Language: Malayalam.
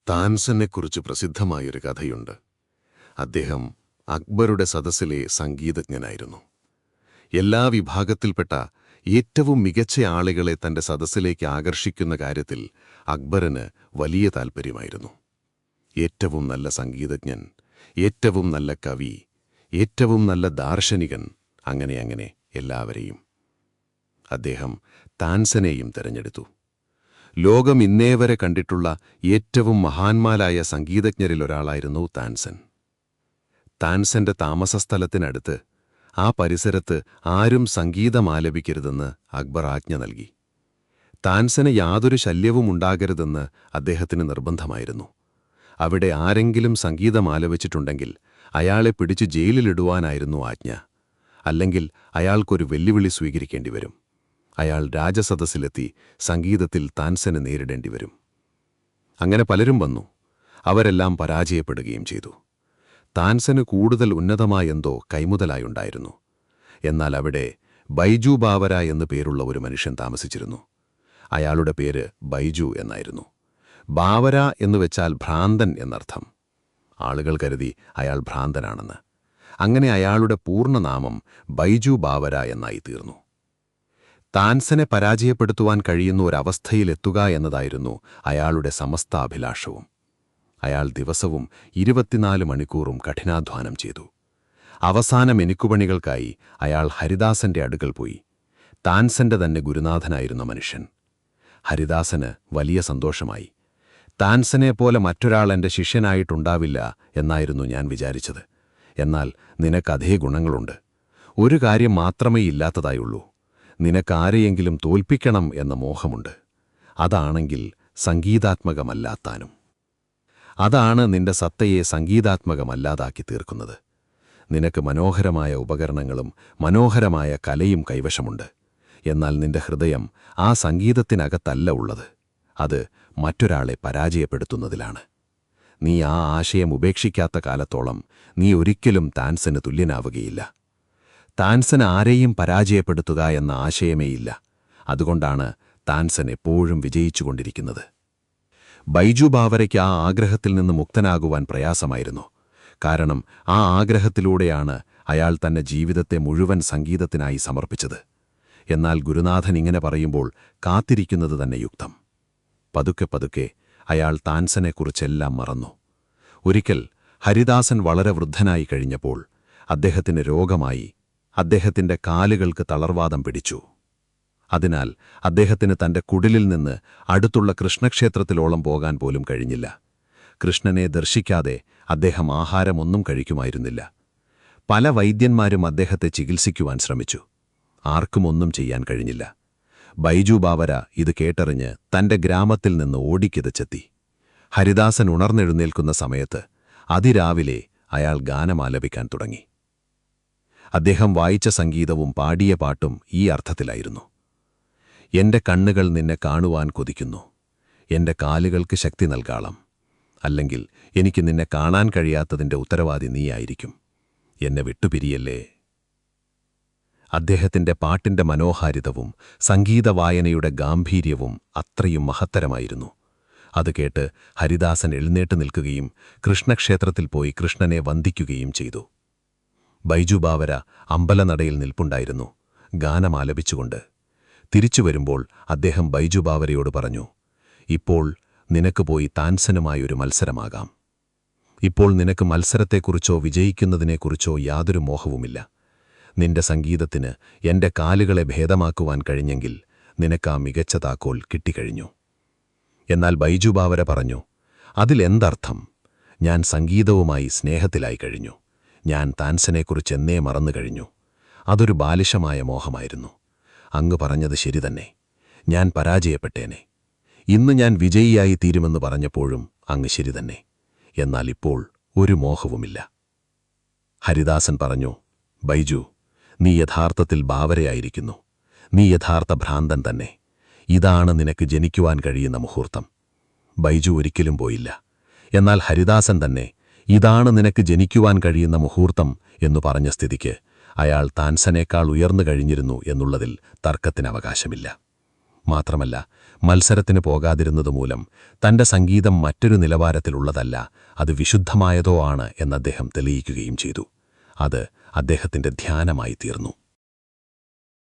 താൻസനെക്കുറിച്ച് പ്രസിദ്ധമായൊരു കഥയുണ്ട്. അദ്ദേഹം അക്ബറുടെ സദസ്സിലെ സംഗീതജ്ഞനായിരുന്നു. എല്ലാ വിഭാഗത്തിൽപ്പെട്ട ഏറ്റവും മികച്ച ആളുകളെ തന്റെ സദസ്സിലേക്ക് ആകർഷിക്കുന്ന കാര്യത്തിൽ അക്ബറിന് വലിയ താൽപ്പര്യമായിരുന്നു. ഏറ്റവും നല്ല സംഗീതജ്ഞൻ, ഏറ്റവും നല്ല കവി, ഏറ്റവും നല്ല ദാർശനികൻ, അങ്ങനെ എല്ലാവരെയും. അദ്ദേഹം താൻസനെയും തിരഞ്ഞെടുത്തു. ലോകം ഇന്നേവരെ കണ്ടിട്ടുള്ള ഏറ്റവും മഹാന്മാരായ സംഗീതജ്ഞരിലൊരാളായിരുന്നു താൻസൻ. താൻസന്റെ താമസസ്ഥലത്തിനടുത്ത് ആ പരിസരത്ത് ആരും സംഗീതമാലപിക്കരുതെന്ന് അക്ബർ ആജ്ഞ നൽകി. താൻസന് യാതൊരു ശല്യവും ഉണ്ടാകരുതെന്ന് അദ്ദേഹത്തിന് നിർബന്ധമായിരുന്നു. അവിടെ ആരെങ്കിലും സംഗീതമാലപിച്ചിട്ടുണ്ടെങ്കിൽ അയാളെ പിടിച്ചു ജയിലിലിടുവാനായിരുന്നു ആജ്ഞ. അല്ലെങ്കിൽ അയാൾക്കൊരു വെല്ലുവിളി സ്വീകരിക്കേണ്ടിവരും. അയാൾ രാജസദസ്സിലെത്തി സംഗീതത്തിൽ താൻസനെ നേരിടേണ്ടിവരും. അങ്ങനെ പലരും വന്നു. അവരെല്ലാം പരാജയപ്പെടുകയും ചെയ്തു. താൻസന് കൂടുതൽ ഉന്നതമായെന്തോ കൈമുതലായുണ്ടായിരുന്നു. എന്നാൽ അവിടെ ബൈജു ബാവര എന്നു പേരുള്ള ഒരു മനുഷ്യൻ താമസിച്ചിരുന്നു. അയാളുടെ പേര് ബൈജു എന്നായിരുന്നു. ബാവര എന്നുവെച്ചാൽ ഭ്രാന്തൻ എന്നർത്ഥം. ആളുകൾ കരുതി അയാൾ ഭ്രാന്തനാണെന്ന്. അങ്ങനെ അയാളുടെ പൂർണ്ണനാമം ബൈജു ബാവര എന്നായി തീർന്നു. താൻസനെ പരാജയപ്പെടുത്തുവാൻ കഴിയുന്ന ഒരവസ്ഥയിലെത്തുക എന്നതായിരുന്നു അയാളുടെ സമസ്ത അഭിലാഷവും. അയാൾ ദിവസവും 24 മണിക്കൂറും കഠിനാധ്വാനം ചെയ്തു. അവസാന മെനിക്കുപണികൾക്കായി അയാൾ ഹരിദാസന്റെ അടുക്കൽ പോയി. താൻസന്റെ തന്നെ ഗുരുനാഥനായിരുന്ന മനുഷ്യൻ. ഹരിദാസന് വലിയ സന്തോഷമായി. താൻസനെപ്പോലെ മറ്റൊരാൾ എന്റെ ശിഷ്യനായിട്ടുണ്ടാവില്ല എന്നായിരുന്നു ഞാൻ വിചാരിച്ചത്. എന്നാൽ നിനക്കതേ ഗുണങ്ങളുണ്ട്. ഒരു കാര്യം മാത്രമേ ഇല്ലാത്തതായുള്ളൂ. നിനക്കാരെയെങ്കിലും തോൽപ്പിക്കണം എന്ന മോഹമുണ്ട്. അതാണെങ്കിൽ സംഗീതാത്മകമല്ലാത്താനും. അതാണ് നിന്റെ സത്തയെ സംഗീതാത്മകമല്ലാതാക്കി തീർക്കുന്നത്. നിനക്ക് മനോഹരമായ ഉപകരണങ്ങളും മനോഹരമായ കലയും കൈവശമുണ്ട്. എന്നാൽ നിന്റെ ഹൃദയം ആ സംഗീതത്തിനകത്തല്ല ഉള്ളത്. അത് മറ്റൊരാളെ പരാജയപ്പെടുത്തുന്നതിലാണ്. നീ ആ ആശയം ഉപേക്ഷിക്കാത്ത കാലത്തോളം നീ ഒരിക്കലും താൻസന് തുല്യനാവുകയില്ല. താൻസന് ആരെയും പരാജയപ്പെടുത്തുക എന്ന ആശയമേയില്ല. അതുകൊണ്ടാണ് താൻസൻ എപ്പോഴും വിജയിച്ചുകൊണ്ടിരിക്കുന്നത്. ബൈജു ബാവരയ്ക്ക് ആ ആഗ്രഹത്തിൽ നിന്ന് മുക്തനാകുവാൻ പ്രയാസമായിരുന്നു. കാരണം ആ ആഗ്രഹത്തിലൂടെയാണ് അയാൾ തന്റെ ജീവിതത്തെ മുഴുവൻ സംഗീതത്തിനായി സമർപ്പിച്ചത്. എന്നാൽ ഗുരുനാഥൻ ഇങ്ങനെ പറയുമ്പോൾ കാത്തിരിക്കുന്നത് തന്നെ യുക്തം. പതുക്കെ പതുക്കെ അയാൾ താൻസനെക്കുറിച്ചെല്ലാം മറന്നു. ഒരിക്കൽ ഹരിദാസൻ വളരെ വൃദ്ധനായി കഴിഞ്ഞപ്പോൾ അദ്ദേഹത്തിന് രോഗമായി. അദ്ദേഹത്തിന്റെ കാലുകൾക്ക് തളർവാദം പിടിച്ചു. അതിനാൽ അദ്ദേഹത്തിന് തന്റെ കുടിലിൽ നിന്ന് അടുത്തുള്ള കൃഷ്ണക്ഷേത്രത്തിലോളം പോകാൻ പോലും കഴിഞ്ഞില്ല. കൃഷ്ണനെ ദർശിക്കാതെ അദ്ദേഹം ആഹാരമൊന്നും കഴിക്കുമായിരുന്നില്ല. പല വൈദ്യന്മാരും അദ്ദേഹത്തെ ചികിത്സിക്കുവാൻ ശ്രമിച്ചു. ആർക്കും ഒന്നും ചെയ്യാൻ കഴിഞ്ഞില്ല. ബൈജു ബാവര ഇത് കേട്ടറിഞ്ഞ് തന്റെ ഗ്രാമത്തിൽ നിന്ന് ഓടിക്കിതച്ചെത്തി. ഹരിദാസൻ ഉണർന്നെഴുന്നേൽക്കുന്ന സമയത്ത് അതിരാവിലെ അയാൾ ഗാനമാലപിക്കാൻ തുടങ്ങി. അദ്ദേഹം വായിച്ച സംഗീതവും പാടിയ പാട്ടും ഈ അർത്ഥത്തിലായിരുന്നു: എന്റെ കണ്ണുകൾ നിന്നെ കാണുവാൻ കൊതിക്കുന്നു. എന്റെ കാലുകൾക്ക് ശക്തി നൽകാളം. അല്ലെങ്കിൽ എനിക്ക് നിന്നെ കാണാൻ കഴിയാത്തതിന്റെ ഉത്തരവാദി നീയായിരിക്കും. എന്നെ വിട്ടുപിരിയല്ലേ. അദ്ദേഹത്തിന്റെ പാട്ടിന്റെ മനോഹാരിതവും സംഗീതവായനയുടെ ഗാംഭീര്യവും അത്രയും മഹത്തരമായിരുന്നു. അത് കേട്ട് ഹരിദാസൻ എഴുന്നേറ്റ് നിൽക്കുകയും കൃഷ്ണക്ഷേത്രത്തിൽ പോയി കൃഷ്ണനെ വന്ദിക്കുകയും ചെയ്തു. ബൈജു ബാവര അമ്പലനടയിൽ നിൽപ്പുണ്ടായിരുന്നു, ഗാനമാലപിച്ചുകൊണ്ട്. തിരിച്ചു വരുമ്പോൾ അദ്ദേഹം ബൈജു ബാവരയോട് പറഞ്ഞു: ഇപ്പോൾ നിനക്ക് പോയി താൻസനുമായൊരു മത്സരമാകാം. ഇപ്പോൾ നിനക്ക് മത്സരത്തെക്കുറിച്ചോ വിജയിക്കുന്നതിനെക്കുറിച്ചോ യാതൊരു മോഹവുമില്ല. നിന്റെ സംഗീതത്തിന് എന്റെ കാലുകളെ ഭേദമാക്കുവാൻ കഴിഞ്ഞെങ്കിൽ നിനക്ക് ആ മികച്ച താക്കോൽ കിട്ടിക്കഴിഞ്ഞു. എന്നാൽ ബൈജു ബാവര പറഞ്ഞു: അതിലെന്തർത്ഥം? ഞാൻ സംഗീതവുമായി സ്നേഹത്തിലായി കഴിഞ്ഞു. ഞാൻ താൻസനെക്കുറിച്ച് എന്നേ മറന്നു കഴിഞ്ഞു. അതൊരു ബാലിശമായ മോഹമായിരുന്നു. അങ്ങ് പറഞ്ഞത് ശരി തന്നെ. ഞാൻ പരാജയപ്പെട്ടേനെ. ഇന്ന് ഞാൻ വിജയിയായി തീരുമെന്ന് പറഞ്ഞപ്പോഴും അങ്ങ് ശരി തന്നെ. എന്നാൽ ഇപ്പോൾ ഒരു മോഹവുമില്ല. ഹരിദാസൻ പറഞ്ഞു: ബൈജു, നീ യഥാർത്ഥത്തിൽ ബാവരയായിരിക്കുന്നു. നീ യഥാർത്ഥ ഭ്രാന്തൻ തന്നെ. ഇതാണ് നിനക്ക് ജനിക്കുവാൻ കഴിയുന്ന മുഹൂർത്തം. ബൈജു ഒരിക്കലും പോയില്ല. എന്നാൽ ഹരിദാസൻ തന്നെ ഇതാണ് നിനക്ക് ജനിക്കുവാൻ കഴിയുന്ന മുഹൂർത്തം എന്നു പറഞ്ഞ സ്ഥിതിക്ക് അയാൾ താൻസനേക്കാൾ ഉയർന്നു കഴിഞ്ഞിരുന്നു എന്നുള്ളതിൽ തർക്കത്തിനവകാശമില്ല. മാത്രമല്ല, മത്സരത്തിന് പോകാതിരുന്നതുമൂലം തന്റെ സംഗീതം മറ്റൊരു നിലവാരത്തിലുള്ളതല്ല, അത് വിശുദ്ധമായതോ ആണ് എന്നദ്ദേഹം തെളിയിക്കുകയും ചെയ്തു. അത് അദ്ദേഹത്തിന്റെ ധ്യാനമായി തീർന്നു.